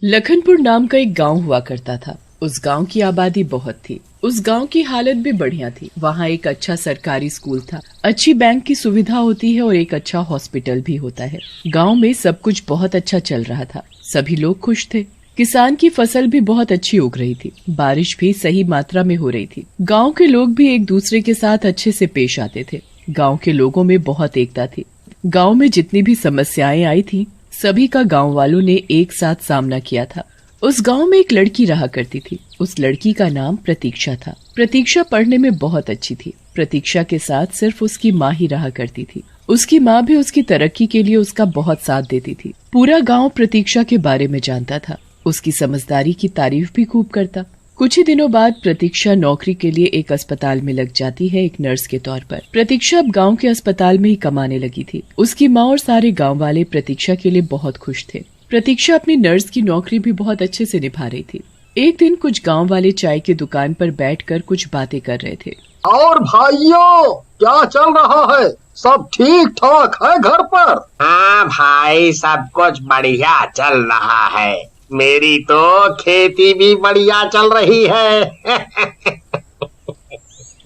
लखनपुर नाम का एक गांव हुआ करता था। उस गांव की आबादी बहुत थी। उस गांव की हालत भी बढ़िया थी। वहाँ एक अच्छा सरकारी स्कूल था, अच्छी बैंक की सुविधा होती है और एक अच्छा हॉस्पिटल भी होता है। गांव में सब कुछ बहुत अच्छा चल रहा था। सभी लोग खुश थे। किसान की फसल भी बहुत अच्छी उग रही थी। बारिश भी सही मात्रा में हो रही थी। गाँव के लोग भी एक दूसरे के साथ अच्छे से पेश आते थे। गाँव के लोगों में बहुत एकता थी। गाँव में जितनी भी समस्याएं आई थी, सभी का गांव वालों ने एक साथ सामना किया था। उस गांव में एक लड़की रहा करती थी। उस लड़की का नाम प्रतीक्षा था। प्रतीक्षा पढ़ने में बहुत अच्छी थी। प्रतीक्षा के साथ सिर्फ उसकी माँ ही रहा करती थी। उसकी माँ भी उसकी तरक्की के लिए उसका बहुत साथ देती थी। पूरा गांव प्रतीक्षा के बारे में जानता था। उसकी समझदारी की तारीफ भी खूब करता। कुछ ही दिनों बाद प्रतीक्षा नौकरी के लिए एक अस्पताल में लग जाती है, एक नर्स के तौर पर। प्रतीक्षा अब गांव के अस्पताल में ही कमाने लगी थी। उसकी माँ और सारे गांव वाले प्रतीक्षा के लिए बहुत खुश थे। प्रतीक्षा अपनी नर्स की नौकरी भी बहुत अच्छे से निभा रही थी। एक दिन कुछ गांव वाले चाय की दुकान पर बैठकर कुछ बातें कर रहे थे। और भाइयों, क्या चल रहा है? सब ठीक ठाक है घर पर? हाँ भाई, सब कुछ बढ़िया चल रहा है। मेरी तो खेती भी बढ़िया चल रही है।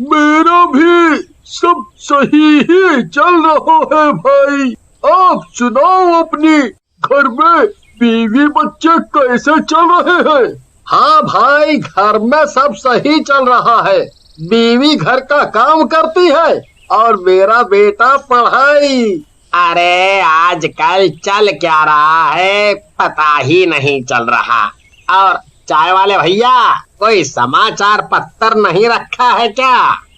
मेरा भी सब सही ही चल रहा है भाई। आप सुनाओ, अपनी घर में बीवी बच्चे कैसे चल रहे हैं? हाँ भाई, घर में सब सही चल रहा है। बीवी घर का काम करती है और मेरा बेटा पढ़ाई। अरे आजकल चल क्या रहा है पता ही नहीं चल रहा। और चाय वाले भैया, कोई समाचार पत्र नहीं रखा है क्या?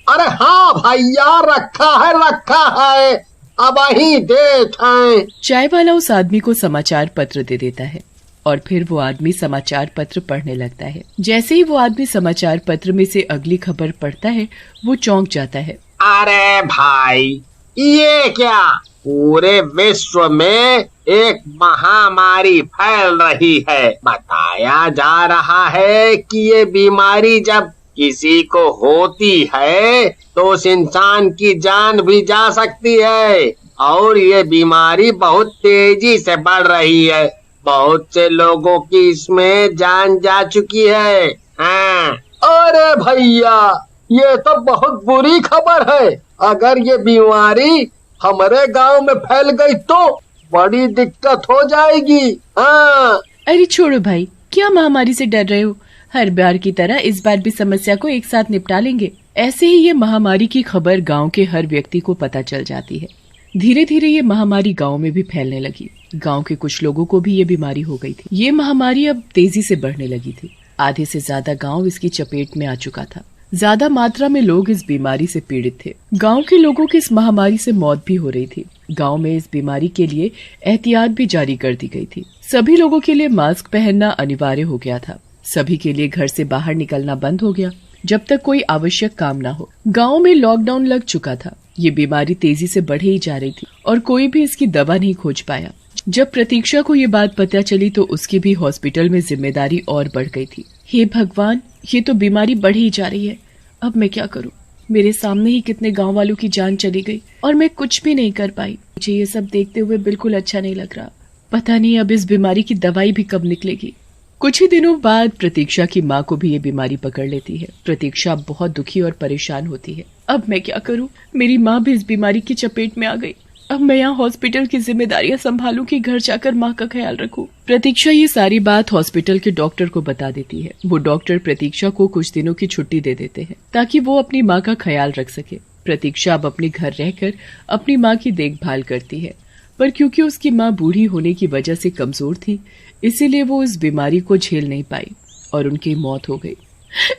अरे हाँ भैया, रखा है। अब ही डेट है। चाय वाला उस आदमी को समाचार पत्र दे देता है और फिर वो आदमी समाचार पत्र पढ़ने लगता है। जैसे ही वो आदमी समाचार पत्र में से अगली खबर पढ़ता है, वो चौंक जाता है। अरे भाई, ये क्या? पूरे विश्व में एक महामारी फैल रही है। बताया जा रहा है कि ये बीमारी जब किसी को होती है तो उस इंसान की जान भी जा सकती है और ये बीमारी बहुत तेजी से बढ़ रही है। बहुत से लोगों की इसमें जान जा चुकी है। हाँ। अरे भैया, ये तो बहुत बुरी खबर है। अगर ये बीमारी हमारे गांव में फैल गई तो बड़ी दिक्कत हो जाएगी। हाँ। अरे छोड़ो भाई, क्या महामारी से डर रहे हो? हर बार की तरह इस बार भी समस्या को एक साथ निपटा लेंगे। ऐसे ही ये महामारी की खबर गांव के हर व्यक्ति को पता चल जाती है। धीरे धीरे ये महामारी गांव में भी फैलने लगी। गांव के कुछ लोगों को भी ये बीमारी हो गई थी। ये महामारी अब तेजी से बढ़ने लगी थी। आधे से ज्यादा गांव इसकी चपेट में आ चुका था। ज्यादा मात्रा में लोग इस बीमारी से पीड़ित थे। गांव के लोगों की इस महामारी से मौत भी हो रही थी। गांव में इस बीमारी के लिए एहतियात भी जारी कर दी गई थी। सभी लोगों के लिए मास्क पहनना अनिवार्य हो गया था। सभी के लिए घर से बाहर निकलना बंद हो गया जब तक कोई आवश्यक काम न हो। गांव में लॉकडाउन लग चुका था। ये बीमारी तेजी से बढ़े ही जा रही थी और कोई भी इसकी दवा नहीं खोज पाया। जब प्रतीक्षा को ये बात पता चली तो उसकी भी हॉस्पिटल में जिम्मेदारी और बढ़ गई थी। हे भगवान, ये तो बीमारी बढ़ ही जा रही है। अब मैं क्या करूं? मेरे सामने ही कितने गांव वालों की जान चली गई और मैं कुछ भी नहीं कर पाई। मुझे ये सब देखते हुए बिल्कुल अच्छा नहीं लग रहा। पता नहीं अब इस बीमारी की दवाई भी कब निकलेगी। कुछ ही दिनों बाद प्रतीक्षा की माँ को भी ये बीमारी पकड़ लेती है। प्रतीक्षा बहुत दुखी और परेशान होती है। अब मैं क्या करूं? मेरी माँ भी इस बीमारी की चपेट में आ गई। अब मैं यहाँ हॉस्पिटल की जिम्मेदारियां संभालूं कि घर जाकर माँ का ख्याल रखूं। प्रतीक्षा ये सारी बात हॉस्पिटल के डॉक्टर को बता देती है। वो डॉक्टर प्रतीक्षा को कुछ दिनों की छुट्टी दे देते हैं ताकि वो अपनी माँ का ख्याल रख सके। प्रतीक्षा अब अपने घर रहकर अपनी माँ की देखभाल करती है, पर क्योंकि उसकी माँ बूढ़ी होने की वजह से कमजोर थी, इसीलिए वो इस बीमारी को झेल नहीं पाई और उनकी मौत हो गई।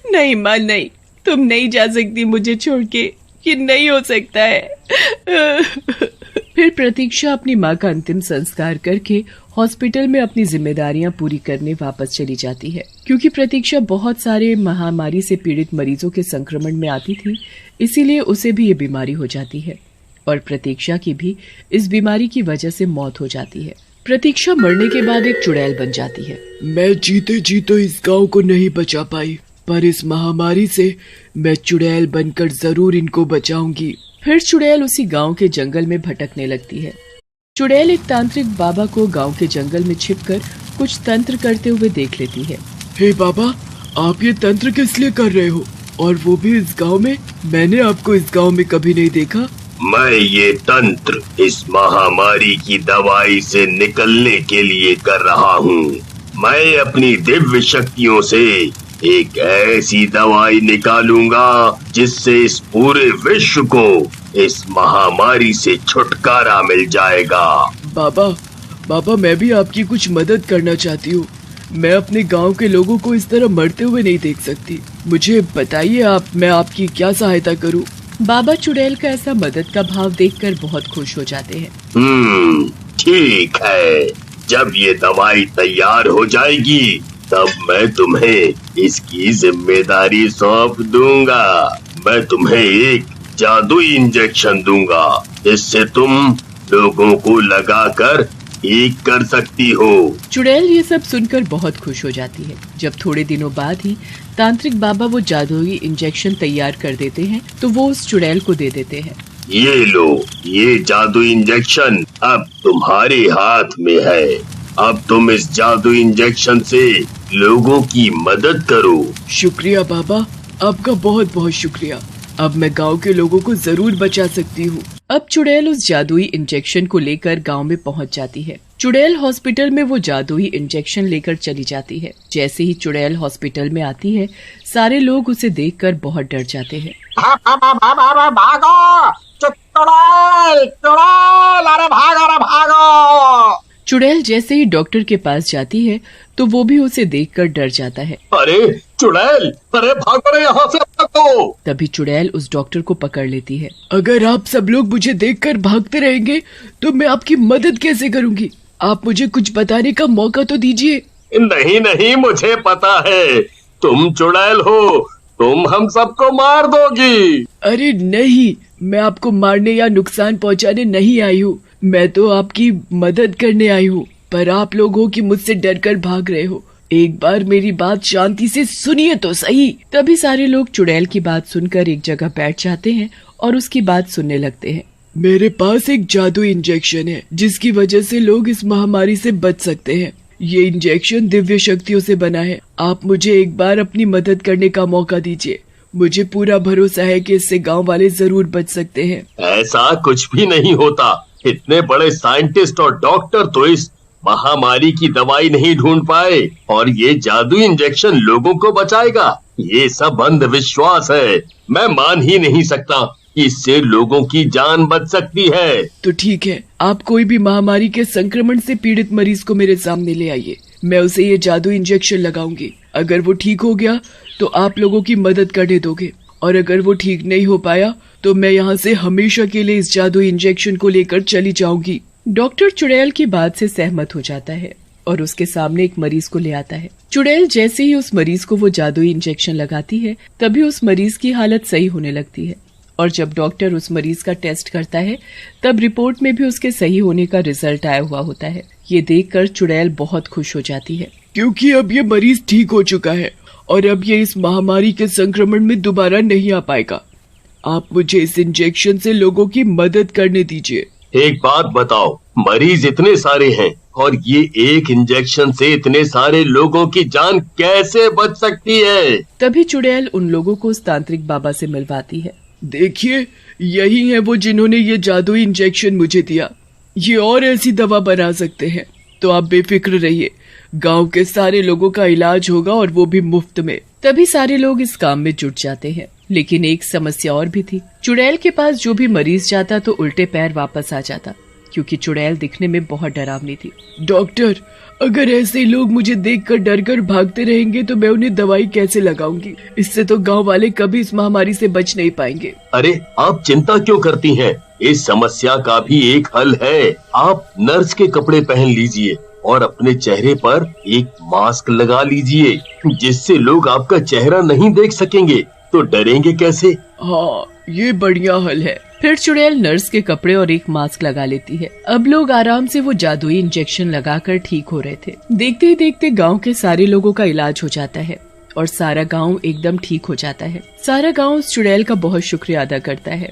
नहीं माँ, नहीं, तुम नहीं जा सकती मुझे छोड़ के। ये नहीं हो सकता है। फिर प्रतीक्षा अपनी माँ का अंतिम संस्कार करके हॉस्पिटल में अपनी जिम्मेदारियां पूरी करने वापस चली जाती है। क्योंकि प्रतीक्षा बहुत सारे महामारी से पीड़ित मरीजों के संक्रमण में आती थी, इसीलिए उसे भी ये बीमारी हो जाती है और प्रतीक्षा की भी इस बीमारी की वजह से मौत हो जाती है। प्रतीक्षा मरने के बाद एक चुड़ैल बन जाती है। मैं जीते जीते इस गांव को नहीं बचा पाई, पर इस महामारी से मैं चुड़ैल बनकर जरूर इनको बचाऊंगी। फिर चुड़ैल उसी गांव के जंगल में भटकने लगती है। चुड़ैल एक तांत्रिक बाबा को गांव के जंगल में छिपकर कुछ तंत्र करते हुए देख लेती है। हे बाबा, आप ये तंत्र किस लिए कर रहे हो, और वो भी इस गांव में? मैंने आपको इस गांव में कभी नहीं देखा। मैं ये तंत्र इस महामारी की दवाई से निकलने के लिए कर रहा हूँ। मैं अपनी दिव्य शक्तियों से एक ऐसी दवाई निकालूंगा जिससे इस पूरे विश्व को इस महामारी से छुटकारा मिल जाएगा। बाबा मैं भी आपकी कुछ मदद करना चाहती हूँ। मैं अपने गांव के लोगों को इस तरह मरते हुए नहीं देख सकती। मुझे बताइए मैं आपकी क्या सहायता करूँ। बाबा चुड़ैल का ऐसा मदद का भाव देखकर बहुत खुश हो जाते हैं। ठीक है, जब ये दवाई तैयार हो जाएगी तब मैं तुम्हें इसकी जिम्मेदारी सौंप दूंगा। मैं तुम्हें एक जादुई इंजेक्शन दूंगा, इससे तुम लोगों को लगाकर ठीक कर सकती हो। चुड़ैल ये सब सुनकर बहुत खुश हो जाती है। जब थोड़े दिनों बाद ही तांत्रिक बाबा वो जादुई इंजेक्शन तैयार कर देते हैं तो वो उस चुड़ैल को दे देते हैं। ये लो, ये जादुई इंजेक्शन अब तुम्हारे हाथ में है। अब तुम इस जादुई इंजेक्शन से लोगों की मदद करो। शुक्रिया बाबा, आपका बहुत बहुत शुक्रिया। अब मैं गांव के लोगों को जरूर बचा सकती हूँ। अब चुड़ैल उस जादुई इंजेक्शन को लेकर गांव में पहुंच जाती है। चुड़ैल हॉस्पिटल में वो जादुई इंजेक्शन लेकर चली जाती है। जैसे ही चुड़ैल हॉस्पिटल में आती है, सारे लोग उसे देखकर बहुत डर जाते हैं। भागो चुड़ैल, अरे भागो। चुड़ैल जैसे ही डॉक्टर के पास जाती है तो वो भी उसे देखकर डर जाता है। अरे चुड़ैल, अरे भागो, यहाँ से भागो। तभी चुड़ैल उस डॉक्टर को पकड़ लेती है। अगर आप सब लोग मुझे देखकर भागते रहेंगे तो मैं आपकी मदद कैसे करूँगी? आप मुझे कुछ बताने का मौका तो दीजिए। नहीं, मुझे पता है तुम चुड़ैल हो, तुम हम सबको मार दोगी। अरे नहीं, मैं आपको मारने या नुकसान पहुंचाने नहीं आई हूँ। मैं तो आपकी मदद करने आई हूँ, पर आप लोग हो कि मुझसे डरकर भाग रहे हो। एक बार मेरी बात शांति से सुनिए तो सही। तभी सारे लोग चुड़ैल की बात सुनकर एक जगह बैठ जाते हैं और उसकी बात सुनने लगते हैं। मेरे पास एक जादुई इंजेक्शन है जिसकी वजह से लोग इस महामारी से बच सकते हैं। ये इंजेक्शन दिव्य शक्तियों से बना है। आप मुझे एक बार अपनी मदद करने का मौका दीजिए। मुझे पूरा भरोसा है कि इससे गांव वाले जरूर बच सकते हैं। ऐसा कुछ भी नहीं होता। इतने बड़े साइंटिस्ट और डॉक्टर तो इस महामारी की दवाई नहीं ढूंढ पाए, और ये जादुई इंजेक्शन लोगों को बचाएगा। ये सब अंधविश्वास है। मैं मान ही नहीं सकता कि इससे लोगों की जान बच सकती है। तो ठीक है, आप कोई भी महामारी के संक्रमण से पीड़ित मरीज को मेरे सामने ले आइए। मैं उसे ये जादुई इंजेक्शन लगाऊंगी। अगर वो ठीक हो गया तो आप लोगों की मदद करने दोगे, और अगर वो ठीक नहीं हो पाया तो मैं यहाँ से हमेशा के लिए इस जादुई इंजेक्शन को लेकर चली जाऊंगी। डॉक्टर चुड़ैल की बात से सहमत हो जाता है और उसके सामने एक मरीज को ले आता है। चुड़ैल जैसे ही उस मरीज को वो जादुई इंजेक्शन लगाती है, तभी उस मरीज की हालत सही होने लगती है। और जब डॉक्टर उस मरीज का टेस्ट करता है, तब रिपोर्ट में भी उसके सही होने का रिजल्ट आया हुआ होता है। ये देखकर चुड़ैल बहुत खुश हो जाती है, क्योंकि अब ये मरीज ठीक हो चुका है और अब ये इस महामारी के संक्रमण में दोबारा नहीं आ पाएगा। आप मुझे इस इंजेक्शन से लोगों की मदद करने दीजिए। एक बात बताओ, मरीज इतने सारे हैं और ये एक इंजेक्शन से इतने सारे लोगों की जान कैसे बच सकती है? तभी चुड़ैल उन लोगों को उस तांत्रिक बाबा से मिलवाती है। देखिए, यही है वो जिन्होंने ये जादुई इंजेक्शन मुझे दिया। ये और ऐसी दवा बना सकते हैं, तो आप बेफिक्र रहिए। गांव के सारे लोगों का इलाज होगा और वो भी मुफ्त में। तभी सारे लोग इस काम में जुट जाते हैं। लेकिन एक समस्या और भी थी। चुड़ैल के पास जो भी मरीज जाता तो उल्टे पैर वापस आ जाता, क्योंकि चुड़ैल दिखने में बहुत डरावनी थी। डॉक्टर, अगर ऐसे लोग मुझे देखकर डरकर भागते रहेंगे तो मैं उन्हें दवाई कैसे लगाऊंगी? इससे तो गांव वाले कभी इस महामारी से बच नहीं पाएंगे। अरे आप चिंता क्यों करती हैं? इस समस्या का भी एक हल है। आप नर्स के कपड़े पहन लीजिए और अपने चेहरे पर एक मास्क लगा लीजिए, जिससे लोग आपका चेहरा नहीं देख सकेंगे, तो डरेंगे कैसे? हाँ, ये बढ़िया हल है। फिर चुड़ैल नर्स के कपड़े और एक मास्क लगा लेती है। अब लोग आराम से वो जादुई इंजेक्शन लगाकर ठीक हो रहे थे। देखते ही देखते गांव के सारे लोगों का इलाज हो जाता है और सारा गांव एकदम ठीक हो जाता है। सारा गांव उस चुड़ैल का बहुत शुक्रिया अदा करता है।